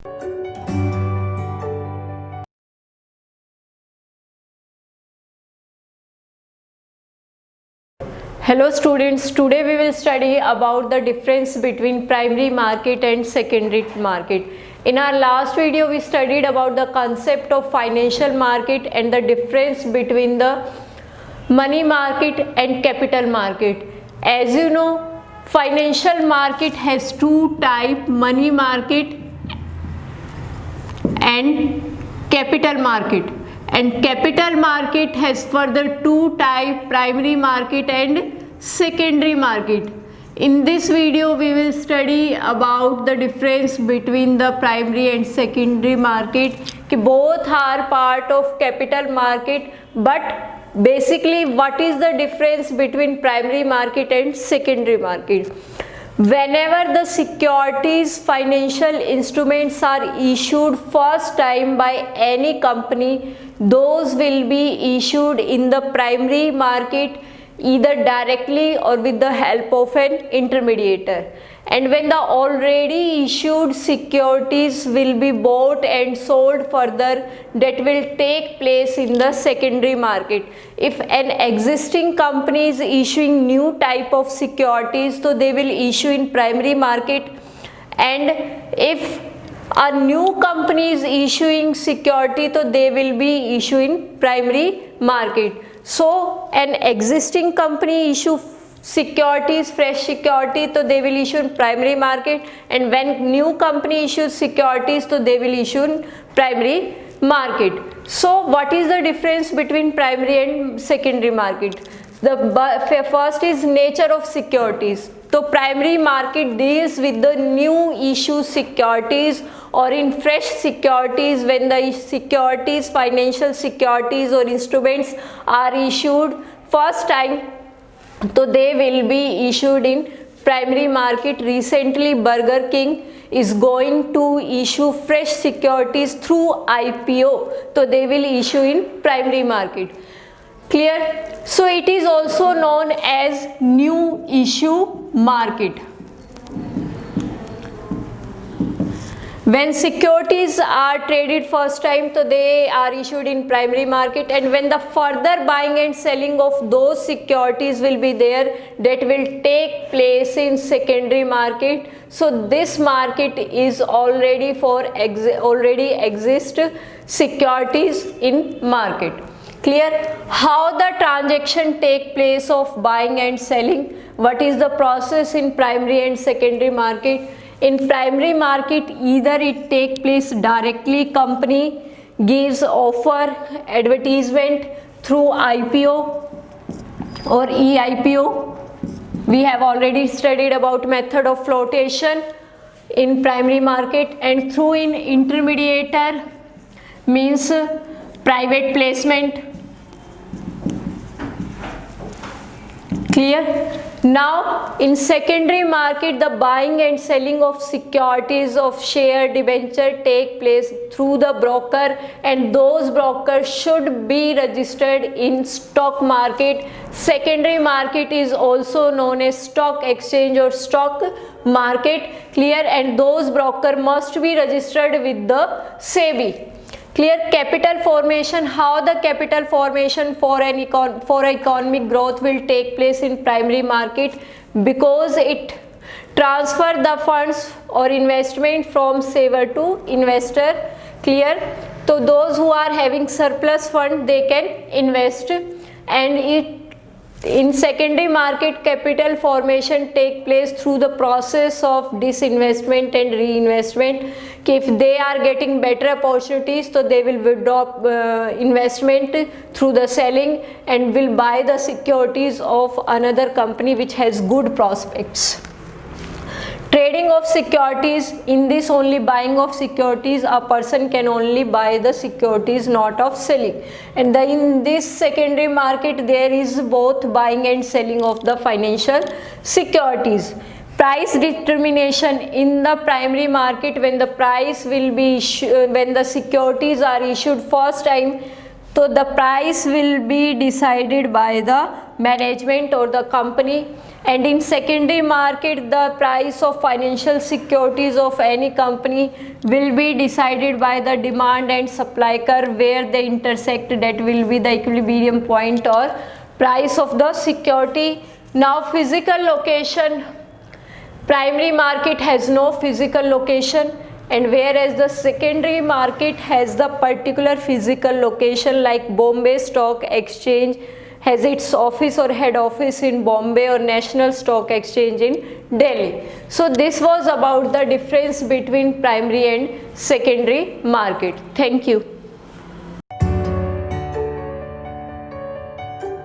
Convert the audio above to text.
Hello students, today we will study about the difference between primary market and secondary market. In our last video we studied about the concept of financial market and the difference between the money market and capital market. As you know, financial market has two types, money market and capital market. And capital market has further two types, primary market and secondary market. In this video we will study about the difference between the primary and secondary market. Both are part of capital market, but basically what is the difference between primary market and secondary market? Whenever the securities, financial instruments are issued first time by any company, those will be issued in the primary market either directly or with the help of an intermediator. And when the already issued securities will be bought and sold further, that will take place in the secondary market. If an existing company is issuing new type of securities, so they will issue in primary market, and if a new company is issuing security, so they will be issuing primary market. So an existing company issue securities, fresh security, so they will issue in primary market, and when new company issues securities, so they will issue in primary market. So what is the difference between primary and secondary market? The first is nature of securities. So primary market deals with the new issue securities or in fresh securities. When the securities, financial securities or instruments are issued first time, so they will be issued in primary market. Recently Burger King is going to issue fresh securities through IPO, so they will issue in primary market. Clear? So it is also known as new issue market. When securities are traded first time, so they are issued in primary market, and when the further buying and selling of those securities will be there, that will take place in secondary market. So this market is already already exist securities in market. Clear? How the transaction take place of buying and selling? What is the process in primary and secondary market? In primary market, either it take place directly, company gives offer, advertisement through IPO or eIPO. We have already studied about method of flotation in primary market, and through an intermediator means private placement. Clear? Now in secondary market, the buying and selling of securities of share debenture take place through the broker, and those brokers should be registered in stock market. Secondary market is also known as stock exchange or stock market. Clear? And those brokers must be registered with the SEBI. Clear? Capital formation. How the capital formation for economic growth will take place in primary market? Because it transfer the funds or investment from saver to investor. Clear? So those who are having surplus fund, they can invest, and in secondary market, capital formation take place through the process of disinvestment and reinvestment. If they are getting better opportunities, so they will withdraw investment through the selling and will buy the securities of another company which has good prospects. Trading of securities, in this only buying of securities, a person can only buy the securities, not of selling. And in this secondary market, there is both buying and selling of the financial securities. Price determination in the primary market, when the price will be when the securities are issued first time, so the price will be decided by the management or the company. And in secondary market, the price of financial securities of any company will be decided by the demand and supply curve, where they intersect, that will be the equilibrium point or price of the security. Now physical location, primary market has no physical location, and whereas the secondary market has the particular physical location, like Bombay Stock Exchange has its office or head office in Bombay, or National Stock Exchange in Delhi. So this was about the difference between primary and secondary market. Thank you.